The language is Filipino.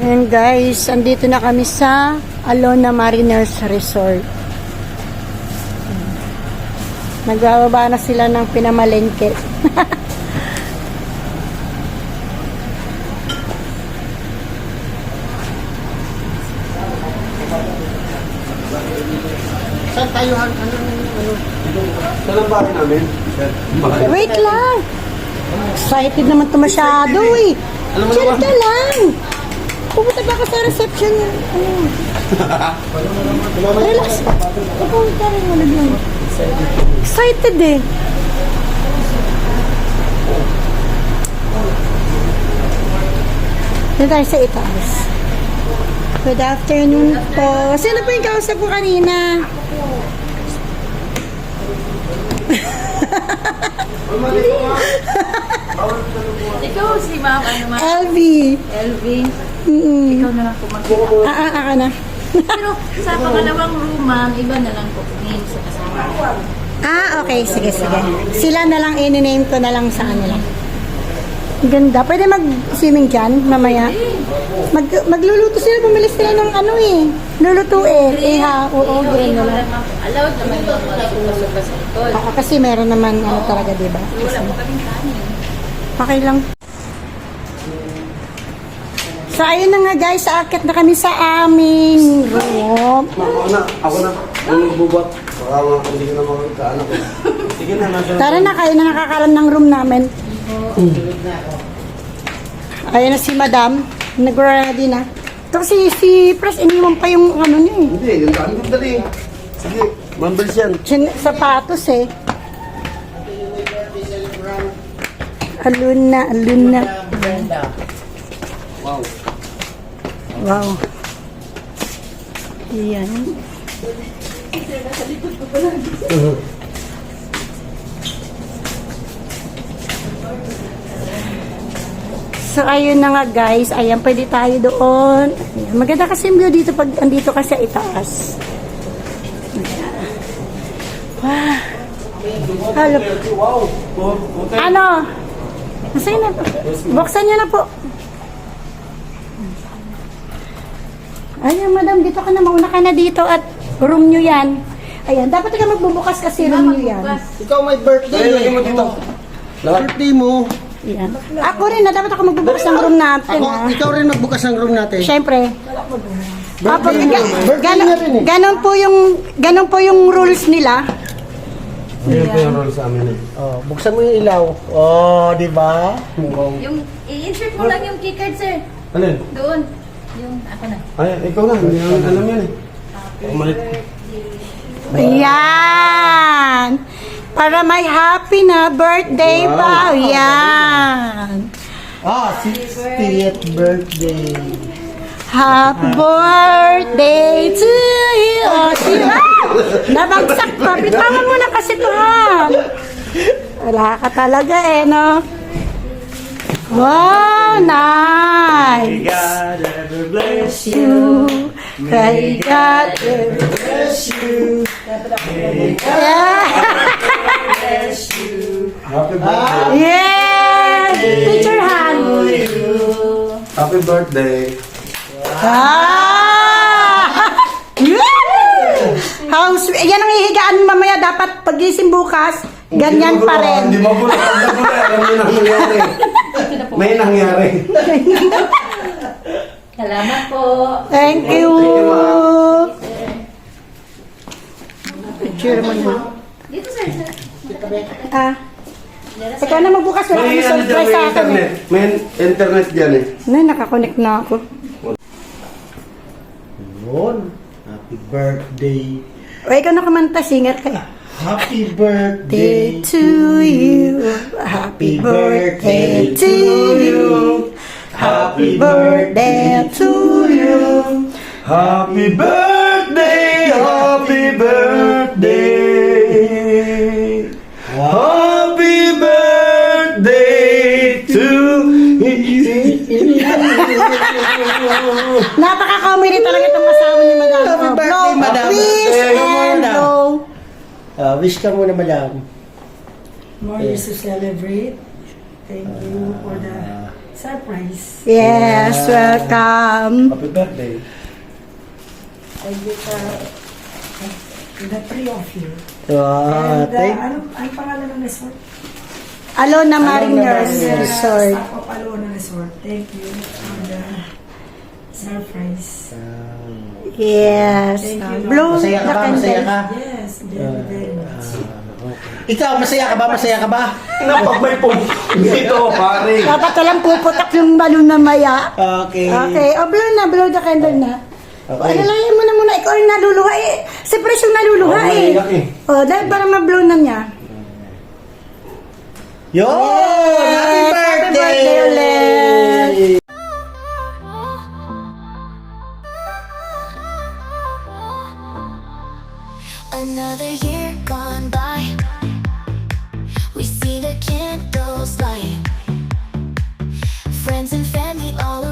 And guys, andito na kami sa Alona Mariners Resort. Nagbababa na sila ng pinamalengke. Saan tayo? Saan ang bahay namin? Wait lang! Excited naman ito masyado eh. Chill ka lang! Pupunta ba ka sa reception? Relax. Pupunta rin mo lang. Excited eh. Dito tayo sa itaas. Good afternoon po. Sino po yung kausap ko kanina? Ikaw si ma'am, ano ma'am? LV. LV. Ikaw na lang po mag-iwan. Ako na. Pero sa pangalawang room, ma'am, iba na lang po name sa kasama. Okay. Sige. Sila na lang, i-name ko na lang sa kanila. Ganda. Pwede mag-swimming dyan, mamaya. Magluluto sila, bumili sila ng ano eh. Lulutuin. Oo, green na lang. Allowed naman yung mga sumasok sa likod. Kasi meron naman ano talaga, diba? Wala po kaming kanin. Okay lang. So, ayun na nga guys, aakit na kami sa aming room. Ako na. Ang magbubat. Baka mga hindi ko na makakaanak ko. Sige na, nasa. Tara na, kayo na nakakalam ng room namin. Ayun na si Madam. Nag-ready na. Ito kasi si Pres, iniwan pa yung ano niya eh. Hindi, gandaan ko dali. Sige, mambals yan. Sapatos eh. Aluna. Wow. Wow. Yan. So, ayun na nga guys. Ayan, pwede tayo doon. Ayan. Maganda kasi yung view dito pag andito ka sa itaas. Ayan. Wow. Hello. Wow. Ano? Masaya na po. Buksan niyo na po. Ayan, madam, dito ka na. Mauna ka na dito at room nyo yan. Ayan, dapat ka magbubukas kasi room nyo yan. Ikaw may birthday. Lagay mo dito. Birthday mo. Ayan. Ako rin na, dapat ako magbubukas ng room natin. Ha? Ikaw rin magbukas ng room natin. Siyempre. Birthday niya rin eh. Ganon po yung rules nila. Yan po yung role sa amin eh. Oh, buksan mo yung ilaw. Oh, di ba? Yung, i-insert mo lang yung keycard, sir. Alin? Doon. Yung, ako na. Ay, ikaw na. Alam yan eh. Umalit. Ayan. Para may happy na birthday Wow. pa. Ayan. 60th birthday. Happy birthday to you. Nabagsak pa. Bitawan mo na kasi ito ha. Wala ka talaga eh, no? Wow, nice. May God ever bless You. May God bless you. Yeah. Bless you. Happy birthday. Yeah. Picture hand. Happy birthday. How sweet. Yan ang ihigaan mamaya. Dapat pagising bukas, ganyan pa rin. Hindi magulat. Alam niyo na nangyari. May nangyari. Salamat po. Thank you. Picture mo na. Dito, sir. Ikaw na magbukas. Wala kami surprise sa akin eh. May internet dyan eh. Nakakonect na ako. Yun. Happy birthday. O, ikaw nakamanta. Singer ka eh. Happy birthday Day to you. Happy birthday to you. Happy birthday to you. Happy birthday, happy birthday. Happy birthday to you. Napaka-comedy talaga itong kasama ni Madam. Happy birthday, Madam. Wish and blow. Wish ka muna, madam. More years to celebrate. Thank you for the Surprise. Yes, welcome. Happy birthday. I get the three of you. Ah, thank Ano pangalan ng resort? Alona Mariners Mariners. Resort. Staff of Alona Resort. Thank you for the surprise. Yes. Thank you, Blow Masaya ka the ba? Masaya candle. ka? Yes, very, very much. Ikaw, masaya ka ba? Masaya ka ba? Pag may pong dito, pare. Dapat walang puputak yung balon na maya. Okay. Okay. O, blow the candle na. Okay. Alalayan mo na muna. Ikaw yung naluluha eh. Si Pres yung naluluha Oo, eh. naiyak eh. O, dahil para ma-blow na niya. Yun! Happy Yes, birthday! happy birthday ulit! Another year gone by. We see the candles light. Friends and family all